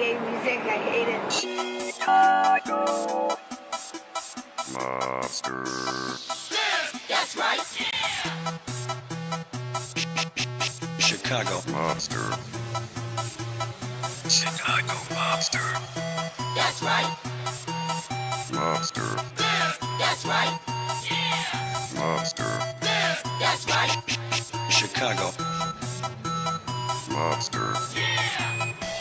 reggae music. I hate it. Chicago Monster. That's right. Chicago Monster. Chicago Monster. That's right. Monster. That's right. Monster. That's right. Chicago Monster.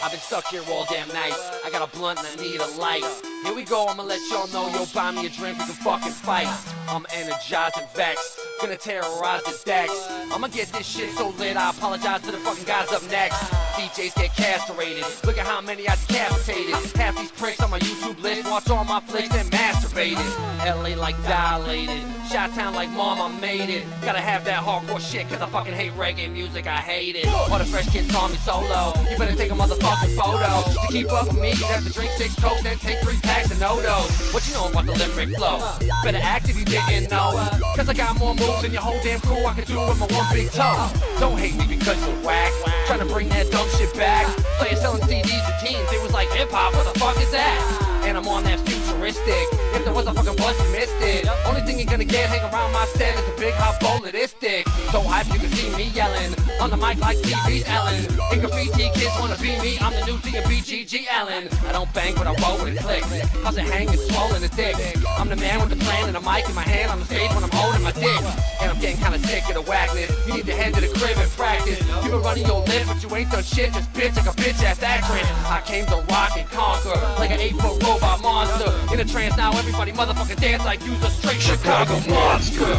I've been stuck here all damn night. I got a blunt and I need a light. Here we go, I'ma let y'all know. Yo, buy me a drink, we can fucking fight. I'm energized and vexed, gonna terrorize the decks. I'ma get this shit so lit, I apologize to the fucking guys up next. DJs get castrated, look at how many I decapitated. Half these pricks on my YouTube list, watch all my flicks and masturbated. LA like dilated, Chi-Town like mom, I made it. Gotta have that hardcore shit, cause I fucking hate reggae music, I hate it. All the fresh kids call me solo, you better take a motherfucking photo. To keep up with me, you have to drink 6 Coke, then take 3 packs of no-dos. What you know about the limerick flow? Better act if you didn't know, cause I got more moves than your whole damn crew I can do with my one big toe. Don't hate me because you're whack, trying to bring that dumb shit back. So you're selling CDs to teens, it was like hip-hop, what the fuck is that? And I'm on that futuristic, if there was a fucking bus, you missed it. Only thing you're gonna get hang around my set is a big hot bowl of this dick. So hype you can see me yelling, on the mic like TV's Ellen. And graffiti kids wanna be me, I'm the new DBGG Allen. I don't bang but I roll with a click, how's it hanging swollen and thick? I'm the man with the plan and a mic in my hand on the stage when I'm holding my dick. And I'm getting kinda sick of the whackness, you need to head to the crib and practice. You been running your lip but you ain't done shit, just bitch like a bitch ass actress. I came to rock and conquer, like an 8-foot robot monster. In a trance now everybody motherfucking dance like you's a straight Chicago monster.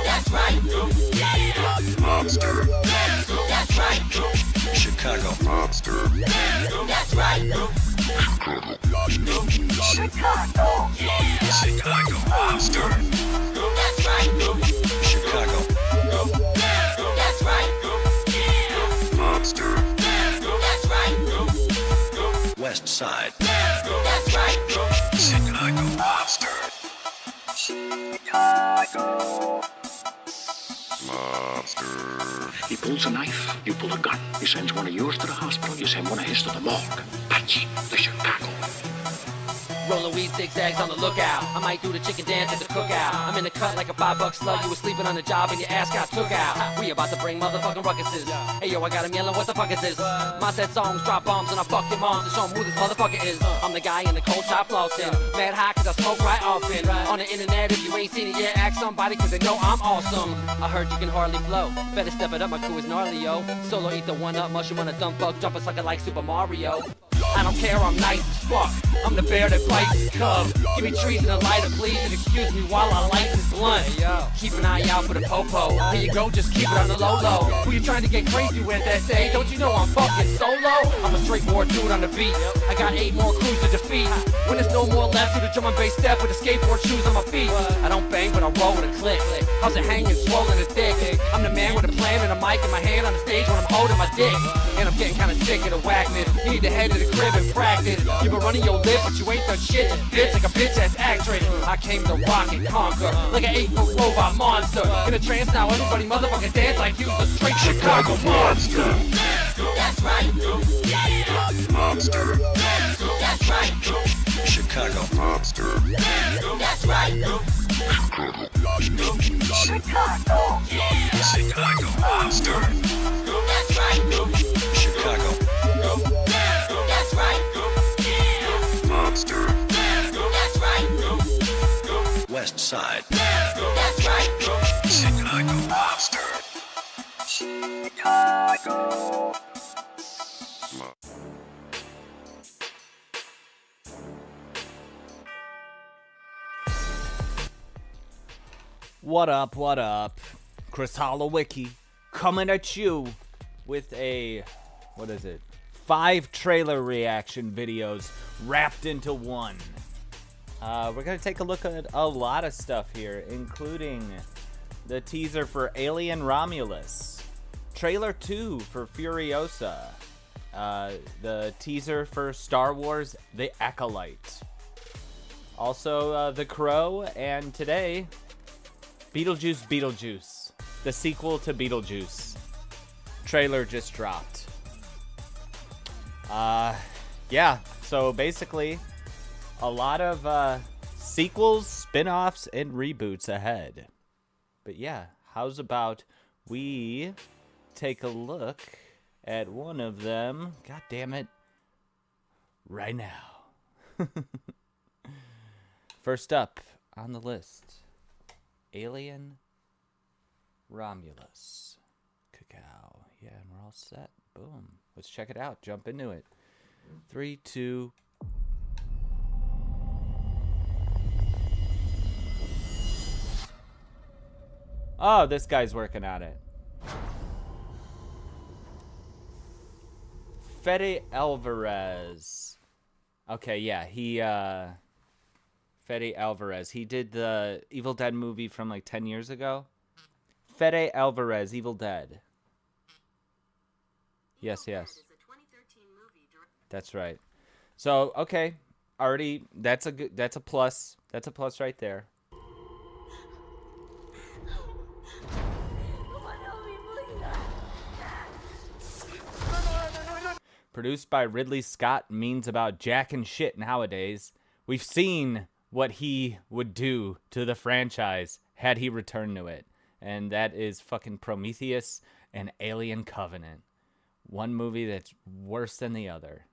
That's right. Monster. That's right. Chicago Monster. That's right. Chicago. Chicago Monster. That's right. Chicago That's right. Monster. That's right. West Side. That's right. Chicago Monster. Chicago Monster. He pulls a knife, you pull a gun. He sends one of yours to the hospital, you send one of his to the morgue. That's the Chicago. Rolling weed zigzags on the lookout. I might do the chicken dance at the cookout. I'm in the cut like a $5 slug. You was sleeping on the job and your ass got took out. We about to bring motherfucking ruckuses. Hey yo, I got him yelling, what the fuck is this? My set songs drop bombs and I fuck your moms to show 'em who this motherfucker is. I'm the guy in the cold shop flossing, mad high cause I smoke right often. On the internet if you ain't seen it yet, ask somebody cause they know I'm awesome. I heard you can hardly flow, better step it up, my crew is gnarly yo. Solo eat the one up, mushroom on a dumb fuck, jump a sucker like Super Mario. I don't care, I'm nice as fuck. I'm the bear that bites his cub. Give me trees and a lighter, please, and excuse me while I light this blunt. Keep an eye out for the popo. Here you go, just keep it on the low-low. Who you trying to get crazy with, SA? Don't you know I'm fucking solo? I'm a straight war dude on the beat. I got 8 more crews to defeat. When there's no more left, do the drum and bass step with the skateboard shoes on my feet. I don't bang, but I roll with a click. How's it hanging, swollen and thick? I'm the man with a plan and a mic in my hand on the stage when I'm holding my dick. And I'm getting kinda sick of the whackness. You need to head to the crib and practice. You been running your lip, but you ain't done shit. Just bitch like a bitch ass actress. I came to rock and conquer, like an 8-foot robot monster. In a trance now, everybody motherfucking dance like you's a straight Chicago monster. That's right. Monster. That's right. Chicago Monster. That's right. Chicago. Chicago Monster. That's right. Chicago That's right. Monster. That's right. West Side. That's right. Chicago Monster. Chicago. What up, what up? Chris Holowicki coming at you with a, 5 trailer reaction videos wrapped into one. We're going to take a look at a lot of stuff here, including the teaser for Alien Romulus, trailer 2 for Furiosa, the teaser for Star Wars The Acolyte, also The Crow, and today, Beetlejuice, the sequel to Beetlejuice. Trailer just dropped. yeah, so basically, a lot of sequels, spin-offs, and reboots ahead. But yeah, how's about we take a look at one of them, god damn it, right now. First up on the list, Alien Romulus. Cacao. Yeah, and we're all set. Boom. Let's check it out. Jump into it. 3, 2. Oh, this guy's working on it. Fede Alvarez. Okay, yeah, Fede Alvarez. He did the Evil Dead movie from like 10 years ago. Fede Alvarez, Evil Dead. Yes. That's right. So, okay. Already, that's a plus. That's a plus right there. Produced by Ridley Scott means about Jack and shit nowadays. We've seen what he would do to the franchise had he returned to it. And that is fucking Prometheus and Alien Covenant. One movie that's worse than the other.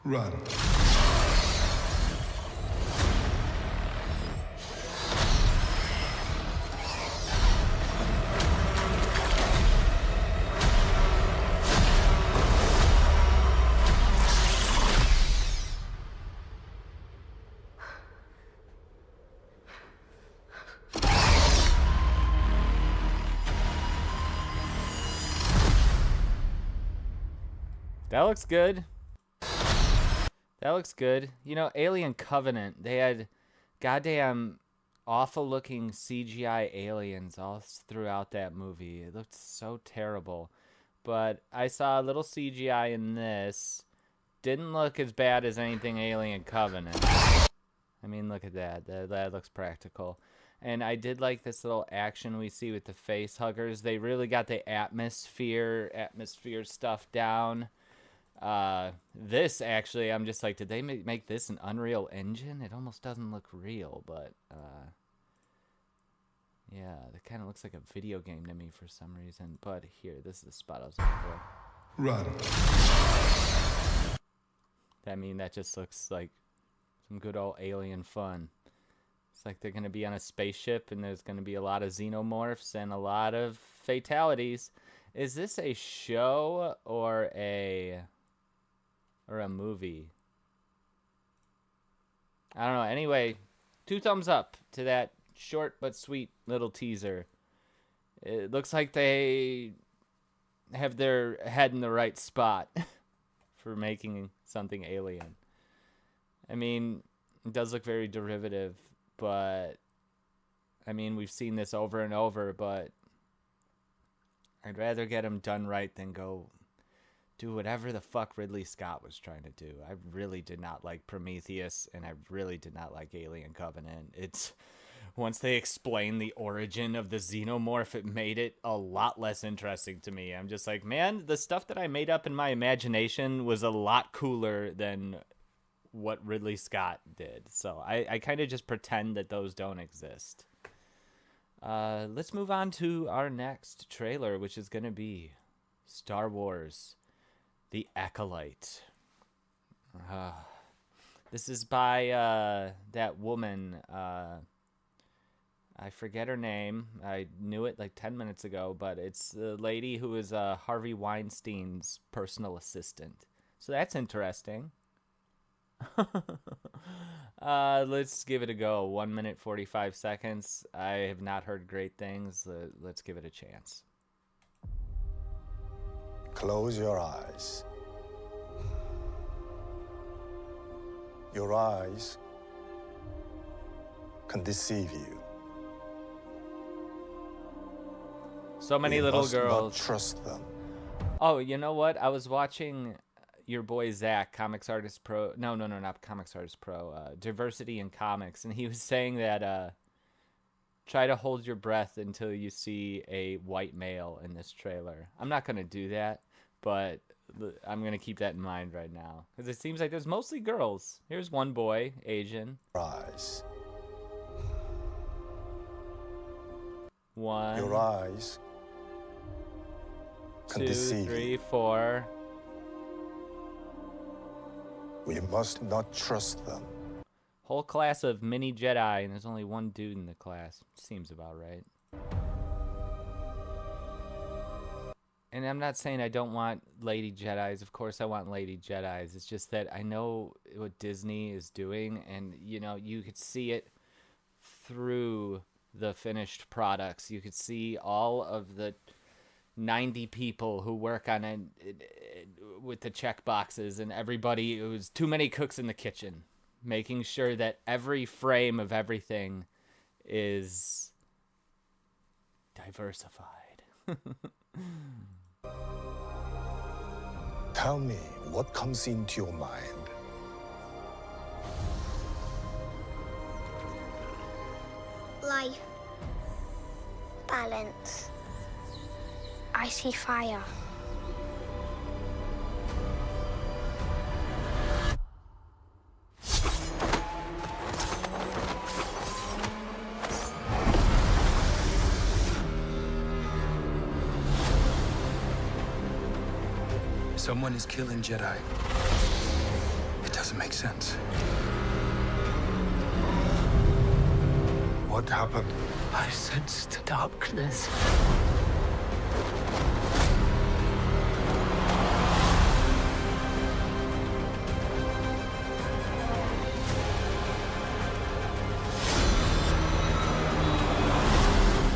Run. That looks good. That looks good. You know, Alien Covenant, they had goddamn awful looking CGI aliens all throughout that movie. It looked so terrible. But I saw a little CGI in this. Didn't look as bad as anything Alien Covenant. I mean, look at that. That looks practical. And I did like this little action we see with the face huggers. They really got the atmosphere stuff down. This actually, I'm just like, did they make this an Unreal Engine? It almost doesn't look real, but yeah, that kind of looks like a video game to me for some reason. But here, this is the spot I was looking for. Run. I mean, that just looks like some good old alien fun. It's like they're going to be on a spaceship and there's going to be a lot of xenomorphs and a lot of fatalities. Is this a show or a movie? I don't know. Anyway, 2 thumbs up to that short but sweet little teaser. It looks like they have their head in the right spot for making something alien. I mean, it does look very derivative, but I mean, we've seen this over and over, but I'd rather get them done right than go do whatever the fuck Ridley Scott was trying to do. I really did not like Prometheus, and I really did not like Alien Covenant. It's once they explained the origin of the xenomorph, it made it a lot less interesting to me. I'm just like, man, the stuff that I made up in my imagination was a lot cooler than what Ridley Scott did. So I kind of just pretend that those don't exist. Let's move on to our next trailer, which is going to be Star Wars The Acolyte. This is by that woman. I forget her name. I knew it like 10 minutes ago, but it's the lady who is Harvey Weinstein's personal assistant. So that's interesting. Let's give it a go. 1 minute 45 seconds. I have not heard great things. Let's give it a chance. Close your eyes. Your eyes can deceive you. So many You little must not girls. trust them. Oh, you know what? I was watching your boy Zach, Comics Artist Pro. No, not Comics Artist Pro. Diversity in Comics, and he was saying that try to hold your breath until you see a white male in this trailer. I'm not going to do that, but I'm going to keep that in mind right now. Because it seems like there's mostly girls. Here's one boy, Asian. Eyes. One, Your eyes can 2, deceive 3, you. 4. We must not trust them. Whole class of mini Jedi, and there's only one dude in the class. Seems about right. And I'm not saying I don't want Lady Jedis. Of course I want Lady Jedis. It's just that I know what Disney is doing, and, you know, you could see it through the finished products. You could see all of the 90 people who work on it with the check boxes, and everybody, it was too many cooks in the kitchen, making sure that every frame of everything is diversified. Tell me what comes into your mind. Life. Balance. I see fire. Someone is killing Jedi. It doesn't make sense. What happened? I sensed darkness.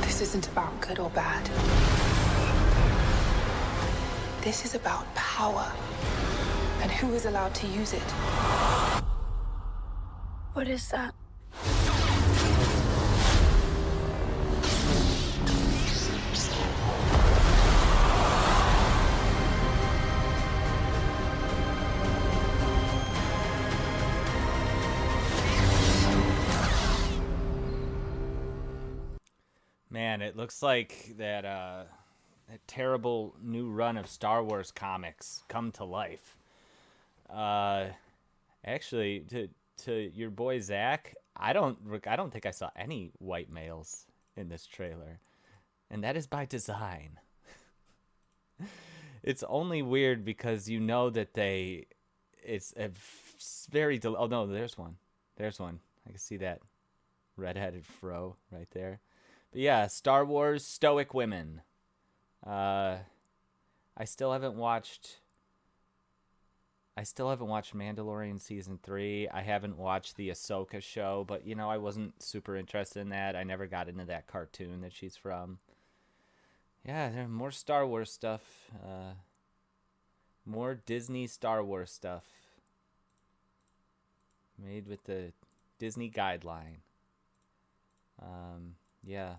This isn't about good or bad. This is about power and who is allowed to use it. What is that? Man, it looks like that terrible new run of Star Wars comics come to life. Actually, to your boy Zach, I don't think I saw any white males in this trailer, and that is by design. It's only weird because you know that it's a very oh no, there's one. I can see that redheaded fro right there. But yeah, Star Wars stoic women. I still haven't watched Mandalorian season 3. I haven't watched the Ahsoka show, but you know, I wasn't super interested in that. I never got into that cartoon that she's from. Yeah, there's more Star Wars stuff. More Disney Star Wars stuff. Made with the Disney guideline. Yeah.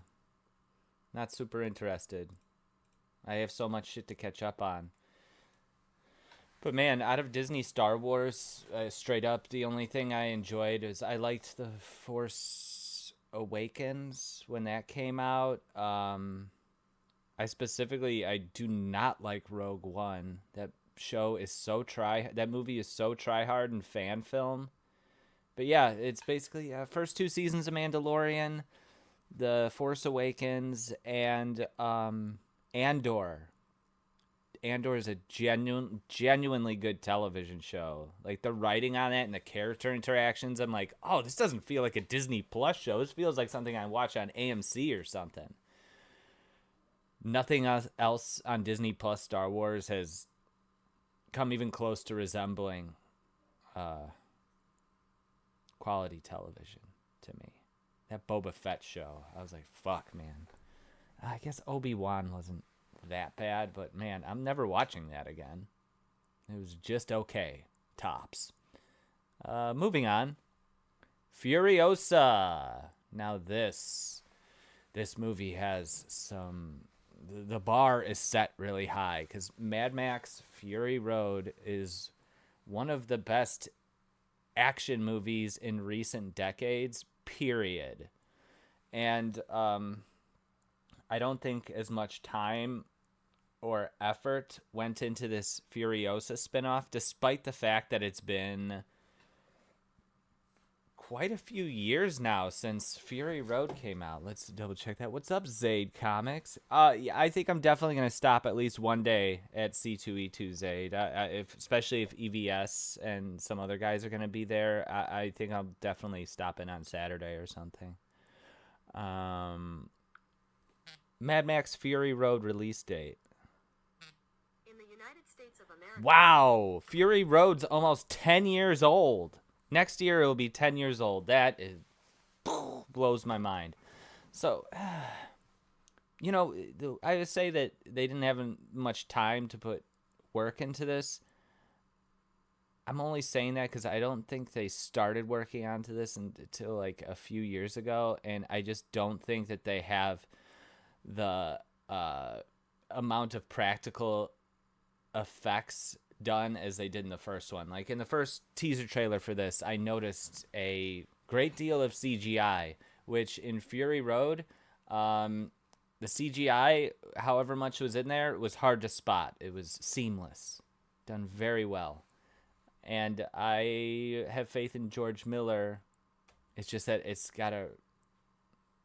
Not super interested. I have so much shit to catch up on. But man, out of Disney Star Wars, straight up, the only thing I enjoyed is I liked The Force Awakens when that came out. I do not like Rogue One. That movie is so try-hard and fan film. But yeah, it's basically first 2 seasons of Mandalorian, The Force Awakens, and Andor. Andor is a genuinely good television show. Like, the writing on it and the character interactions, I'm like, oh, this doesn't feel like a Disney Plus show. This feels like something I watch on AMC or something. Nothing else on Disney Plus Star Wars has come even close to resembling quality television to me. That Boba Fett show, I was like, fuck, man. I guess Obi-Wan wasn't that bad, but man, I'm never watching that again. It was just okay. Tops. Moving on. Furiosa. Now this movie has some... The bar is set really high because Mad Max Fury Road is one of the best action movies in recent decades, period. And I don't think as much time or effort went into this Furiosa spinoff, despite the fact that it's been quite a few years now since Fury Road came out. Let's double check that. What's up, Zaid Comics? Yeah, I think I'm definitely going to stop at least one day at C2E2 Zaid, especially if EVS and some other guys are going to be there. I think I'll definitely stop in on Saturday or something. Mad Max Fury Road release date. In the United States of America. Wow, Fury Road's almost 10 years old. Next year it'll be 10 years old. That is, blows my mind. So, you know, I would say that they didn't have much time to put work into this. I'm only saying that because I don't think they started working onto this until like a few years ago, and I just don't think that they have the amount of practical effects done as they did in the first one. Like in the first teaser trailer for this, I noticed a great deal of CGI, which in Fury Road, the CGI, however much was in there, was hard to spot. It was seamless, done very well. And I have faith in George Miller. It's just that it's got a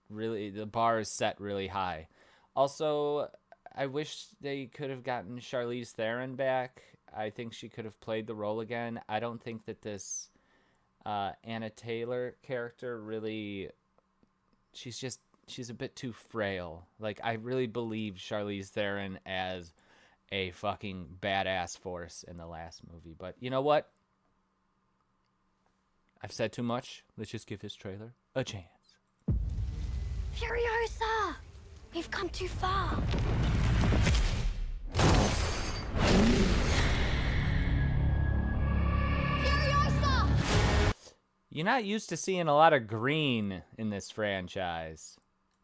really, the bar is set really high. Also, I wish they could have gotten Charlize Theron back. I think she could have played the role again. I don't think that this Anna Taylor character really, she's a bit too frail. Like, I really believe Charlize Theron as a fucking badass force in the last movie. But you know what? I've said too much. Let's just give his trailer a chance. Furiosa! We've come too far. Furiosa! You're not used to seeing a lot of green in this franchise.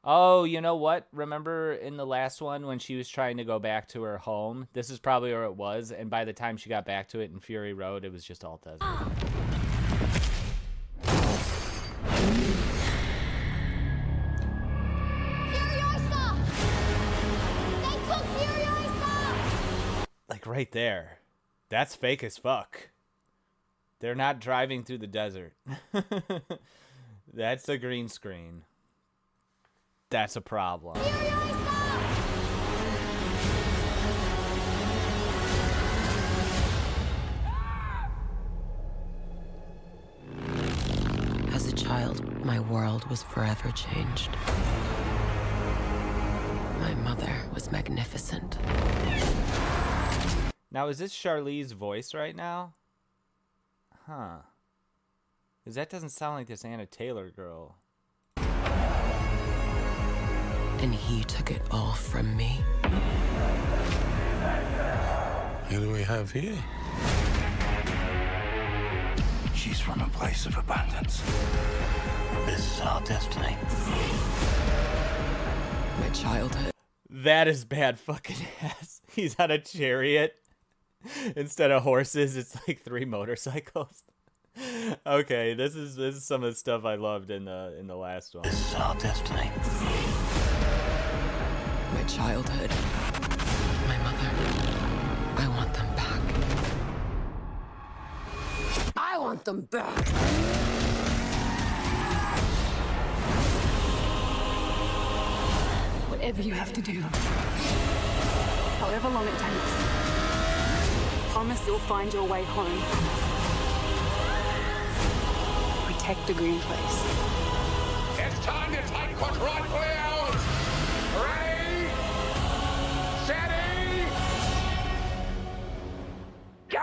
Oh, you know what? Remember in the last one when she was trying to go back to her home? This is probably where it was, and by the time she got back to it in Fury Road, it was just all desert. Furiosa! They took Furiosa! Like right there. That's fake as fuck. They're not driving through the desert. That's a green screen. That's a problem. As a child, my world was forever changed. My mother was magnificent. Now, is this Charlize's voice right now? Huh. Because that doesn't sound like this Anna Taylor girl. And he took it all from me. Who do we have here? She's from a place of abundance. This is our destiny. My childhood. That is bad fucking ass. He's on a chariot. Instead of horses, it's like 3 motorcycles. Okay, this is some of the stuff I loved in the last one. This is our destiny. My childhood. My mother. I want them back. I want them back. Whatever you have to do, however long it takes, promise you'll find your way home. Protect the green place. It's time to take what's rightfully ours. Ready? Steady? Go!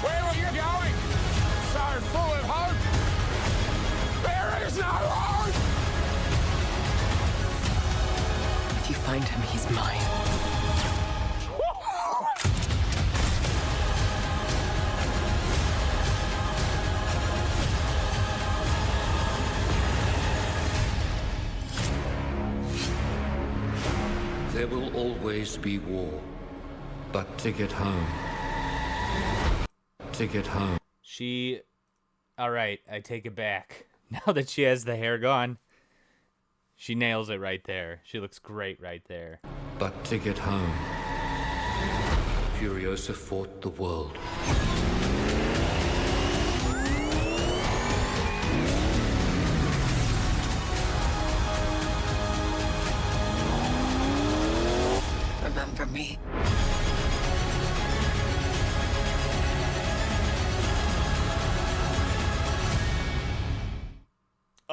Where are you going? So full of hope. There is no hope. If you find him, he's mine. There will always be war, but to get home, to get home. Alright, I take it back. Now that she has the hair gone, she nails it right there. She looks great right there. But to get home, Furiosa fought the world. Remember me.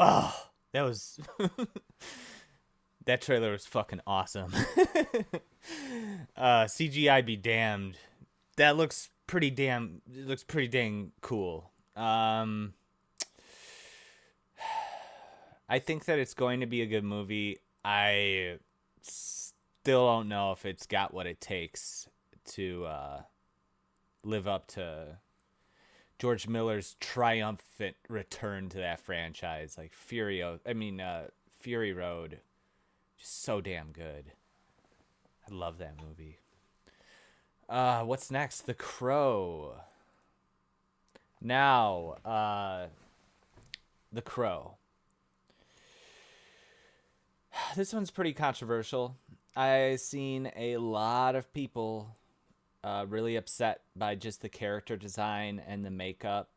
Oh, that was... that trailer was fucking awesome. CGI be damned. That looks pretty damn... It looks pretty dang cool. I think that it's going to be a good movie. I still don't know if it's got what it takes to live up to George Miller's triumphant return to that franchise. Like Fury Road, just so damn good. I love that movie. What's next? The Crow. Now, The Crow. This one's pretty controversial. I've seen a lot of people really upset by just the character design and the makeup.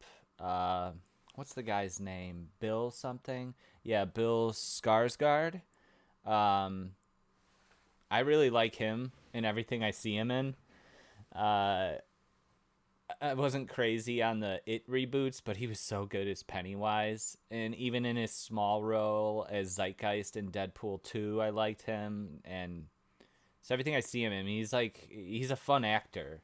What's the guy's name? Bill something? Yeah, Bill Skarsgård. I really like him in everything I see him in. I wasn't crazy on the It reboots, but he was so good as Pennywise. And even in his small role as Zeitgeist in Deadpool 2, I liked him. And so everything I see him in, he's a fun actor.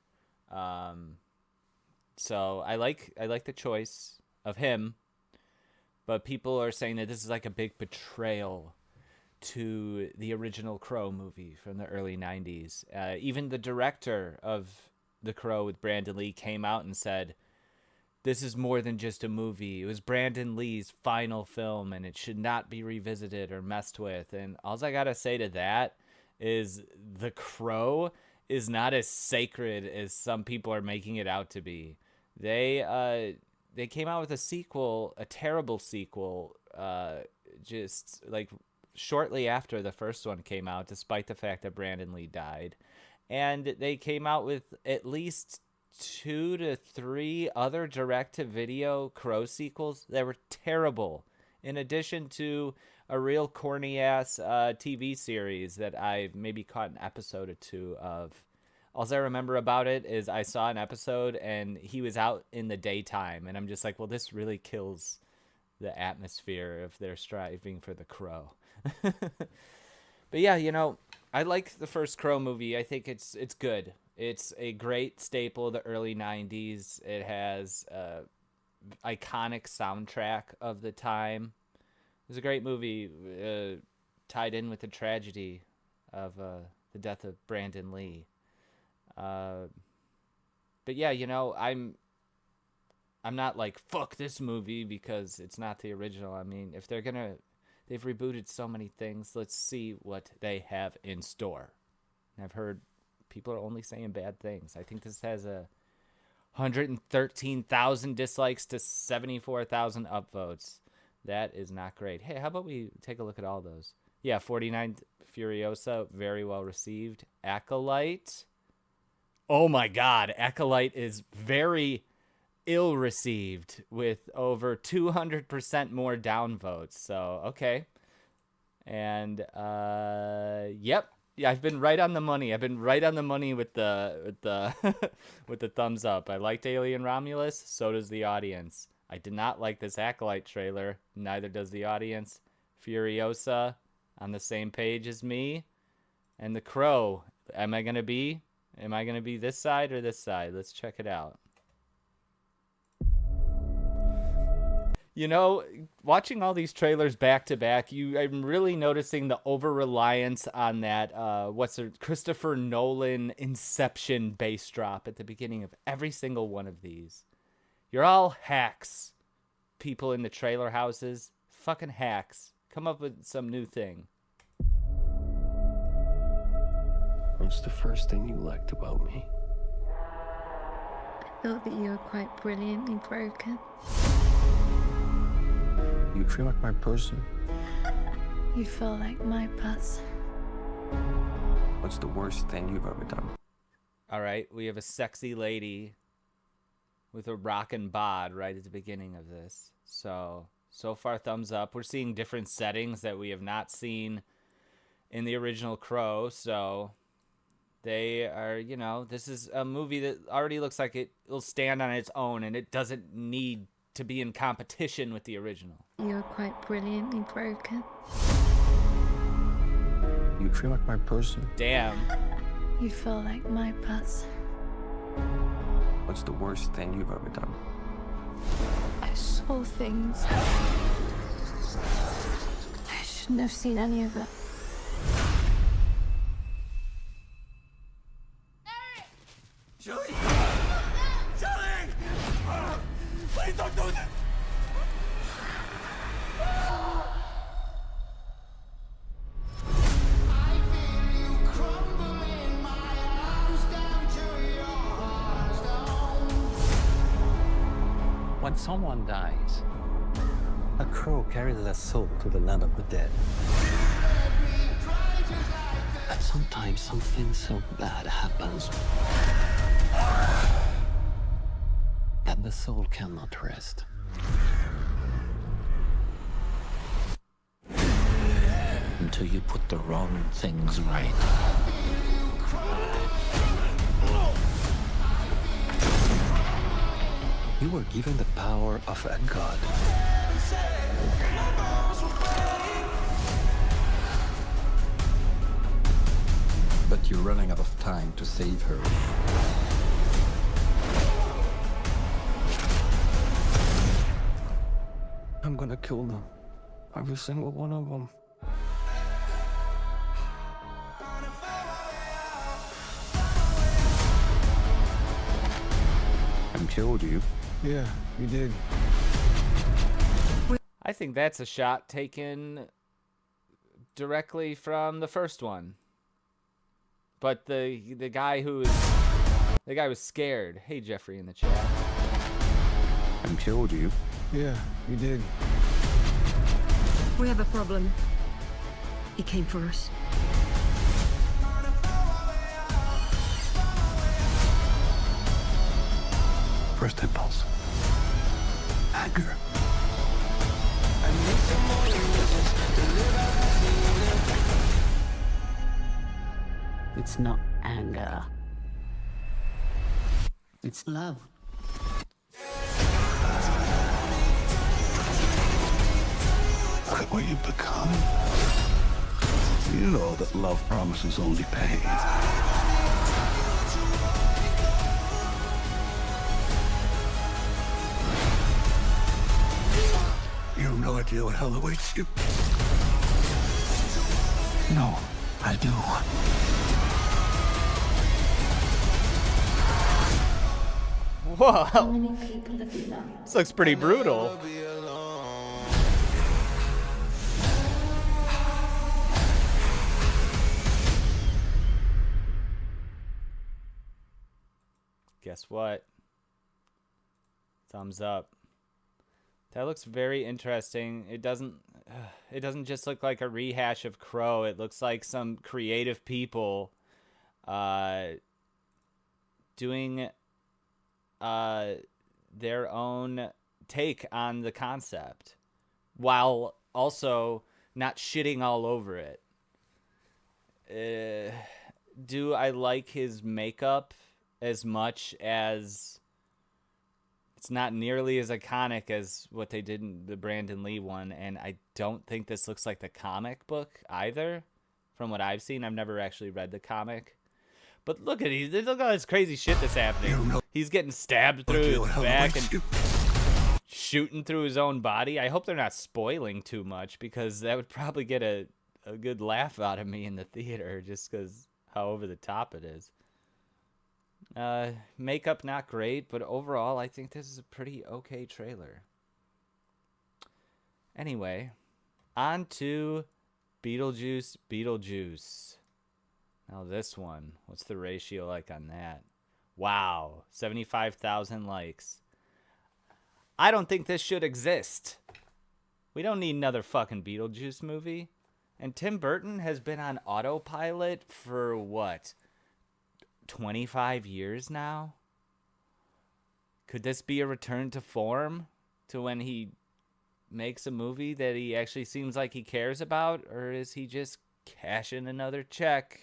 So I like the choice of him. But people are saying that this is like a big betrayal to the original Crow movie from the early 90s. Even the director of The Crow with Brandon Lee came out and said, this is more than just a movie. It was Brandon Lee's final film, and it should not be revisited or messed with. And all I gotta say to that is The Crow is not as sacred as some people are making it out to be. They came out with a sequel, a terrible sequel, just like shortly after the first one came out, despite the fact that Brandon Lee died. And they came out with at least 2 to 3 other direct-to-video Crow sequels that were terrible, in addition to a real corny-ass TV series that I've maybe caught an episode or 2 of. All I remember about it is I saw an episode, and he was out in the daytime, and I'm just like, well, this really kills the atmosphere of their striving for the Crow. But yeah, you know, I like the first Crow movie. I think it's good. It's a great staple of the early 90s. It has iconic soundtrack of the time. It was a great movie tied in with the tragedy of the death of Brandon Lee. But yeah, you know, I'm not like, fuck this movie because it's not the original. I mean, if they've rebooted so many things. Let's see what they have in store. And I've heard people are only saying bad things. I think this has 113,000 dislikes to 74,000 upvotes. That is not great. Hey, how about we take a look at all those? Yeah, 49 Furiosa, very well received. Acolyte. Oh my God, Acolyte is very ill-received with over 200% more downvotes. So, okay. And, yep. Yeah, I've been right on the money. I've been right on the money with the with the thumbs up. I liked Alien Romulus, so does the audience. I did not like this Acolyte trailer, neither does the audience. Furiosa, on the same page as me. And The Crow, am I going to be this side or this side? Let's check it out. You know, watching all these trailers back to back, I'm really noticing the over-reliance on that, Christopher Nolan Inception bass drop at the beginning of every single one of these. You're all hacks, people in the trailer houses. Fucking hacks. Come up with some new thing. What's the first thing you liked about me? thought that you were quite brilliantly broken. You feel like my person. You feel like my person. What's the worst thing you've ever done? All right, we have a sexy lady with a rockin' bod right at the beginning of this. So far, thumbs up. We're seeing different settings that we have not seen in the original Crow, so they are, you know, this is a movie that already looks like it'll stand on its own, and it doesn't need to be in competition with the original. You were quite brilliantly broken. You feel like my person. Damn. You feel like my person. What's the worst thing you've ever done? I saw things. I shouldn't have seen any of it. Julie! Julie! Please don't do that! When someone dies, a crow carries their soul to the land of the dead. And sometimes something so bad happens that the soul cannot rest. Until you put the wrong things right. You were given the power of a god. But you're running out of time to save her. I'm gonna kill them. Every single one of them. I killed you. Yeah, you did. I think that's a shot taken directly from the first one. But the guy was scared. Hey, Jeffrey in the chat. I killed you. Yeah, you did. We have a problem. He came for us. First impulse. Anger. It's not anger. It's love. Look at what you've become. You know that love promises only pain. You have no idea what hell awaits you. No, I do. Whoa. This looks pretty brutal. Guess what? Thumbs up. That looks very interesting. It doesn't just look like a rehash of Crow. It looks like some creative people doing their own take on the concept while also not shitting all over it. Do I like his makeup as much as it's not nearly as iconic as what they did in the Brandon Lee one, and I don't think this looks like the comic book either from what I've seen. I've never actually read the comic. But look at it. Look at all this crazy shit that's happening. He's getting stabbed through his back and shooting through his own body. I hope they're not spoiling too much, because that would probably get a good laugh out of me in the theater just because how over the top it is. Makeup not great, but overall I think this is a pretty okay trailer. Anyway, on to Beetlejuice. Now this one, what's the ratio like on that? Wow, 75,000 likes. I don't think this should exist. We don't need another fucking Beetlejuice movie. And Tim Burton has been on autopilot for what? 25 years now? Could this be a return to form? To when he makes a movie that he actually seems like he cares about? Or is he just cashing another check?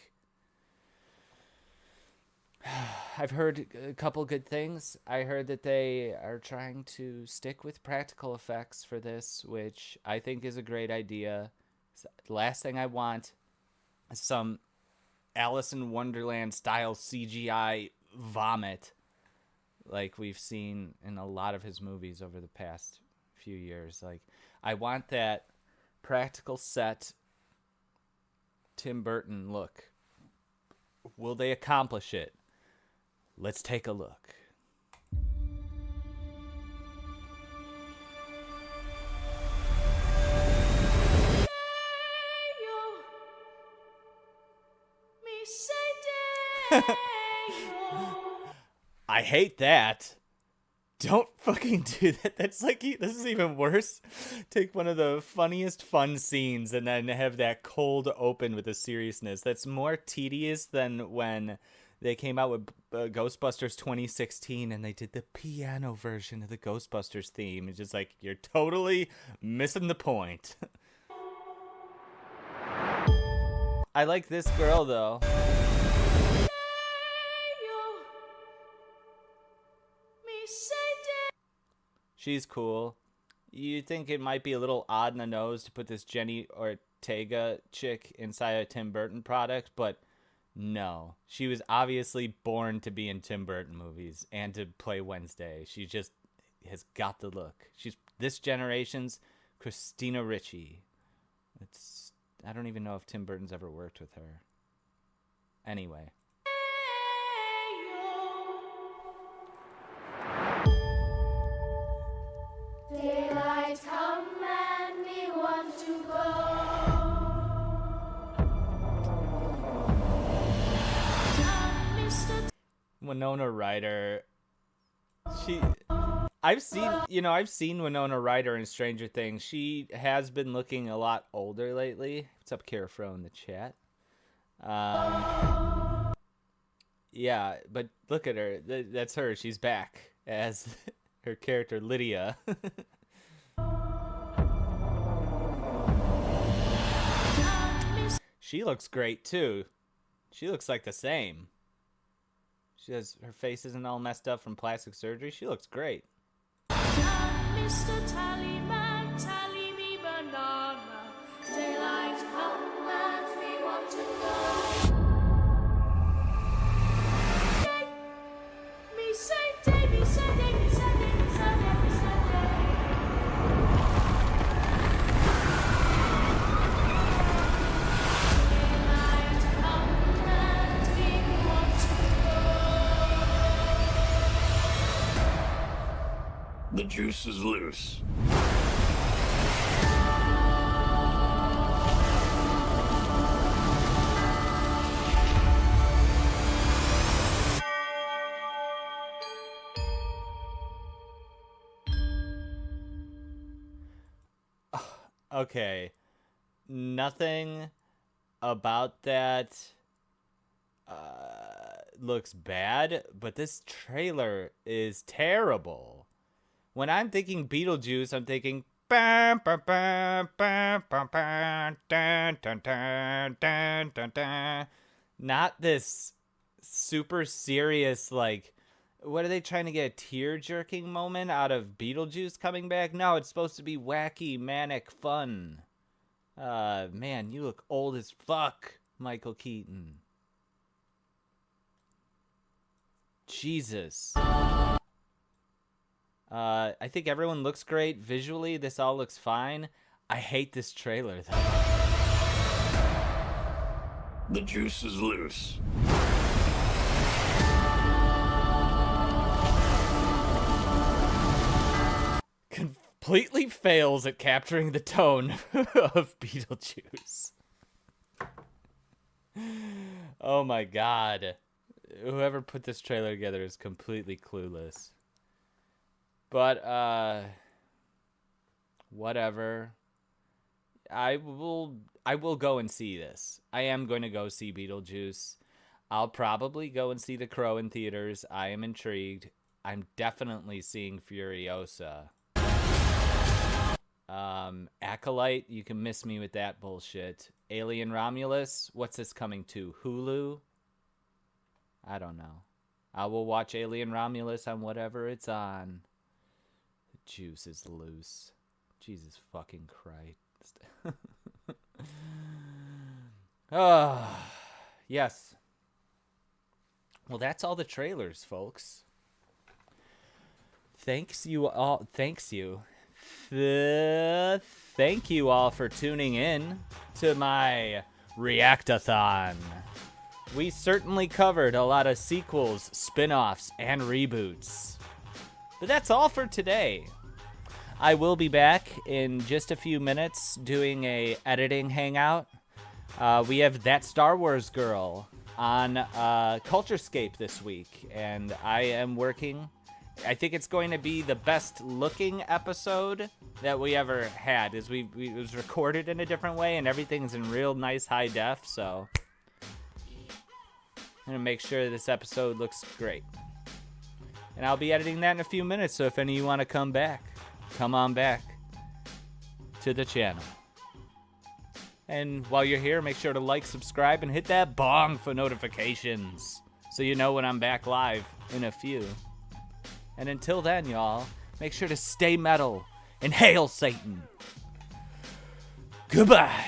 I've heard a couple good things. I heard that they are trying to stick with practical effects for this, which I think is a great idea. The last thing I want is some Alice in Wonderland style CGI vomit like we've seen in a lot of his movies over the past few years. Like, I want that practical set Tim Burton look. Will they accomplish it? Let's take a look. I hate that. Don't fucking do that. That's like, this is even worse. Take one of the funniest fun scenes and then have that cold open with a seriousness. That's more tedious than when they came out with Ghostbusters 2016 and they did the piano version of the Ghostbusters theme. It's just like, you're totally missing the point. I like this girl, though. She's cool. You think it might be a little odd in the nose to put this Jenny Ortega chick inside a Tim Burton product, but no. She was obviously born to be in Tim Burton movies and to play Wednesday. She just has got the look. She's this generation's Christina Ricci. I don't even know if Tim Burton's ever worked with her. Anyway. Daylight come and we want to go. Winona Ryder. I've seen Winona Ryder in Stranger Things. She has been looking a lot older lately. What's up, Carafro in the chat? Yeah, but look at her. That's her. She's back as her character Lydia. She looks great too. She looks like the same. Her face isn't all messed up from plastic surgery. She looks great. Mr. Tallyman, tally me banana. Daylight come and we want to go. Me say day, me say day, me say day, me say day, me say day. Daylight come and we want to go. The juice is loose. Okay. Nothing about that looks bad, but this trailer is terrible. When I'm thinking Beetlejuice, I'm thinking bam, bam, bam, bam, bam, bam, dun, dun, dun, dun, dun, dun. Not this super serious, like, what are they trying to get, a tear-jerking moment out of Beetlejuice coming back? No, it's supposed to be wacky, manic fun. Man, you look old as fuck, Michael Keaton. Jesus. I think everyone looks great visually. This all looks fine. I hate this trailer, though. The juice is loose. Completely fails at capturing the tone of Beetlejuice. Oh my god. whoever put this trailer together is completely clueless. But whatever. I will go and see this. I am going to go see Beetlejuice. I'll probably go and see The Crow in theaters. I am intrigued. I'm definitely seeing Furiosa. Acolyte, you can miss me with that bullshit. Alien Romulus, what's this coming to? Hulu? I don't know. I will watch Alien Romulus on whatever it's on. The juice is loose. Jesus fucking Christ. Oh, yes. Well, that's all the trailers, folks. Thank you all for tuning in to my Reactathon. We certainly covered a lot of sequels, spin-offs, and reboots. But that's all for today. I will be back in just a few minutes doing a editing hangout. We have That Star Wars Girl on Culturescape this week, and I am working. I think it's going to be the best looking episode that we ever had. It was recorded in a different way, and everything's in real nice high def, so I'm going to make sure this episode looks great. And I'll be editing that in a few minutes, so if any of you want to come back, come on back to the channel. And while you're here, make sure to like, subscribe, and hit that bong for notifications so you know when I'm back live in a few. And until then, y'all, make sure to stay metal and hail Satan. Goodbye.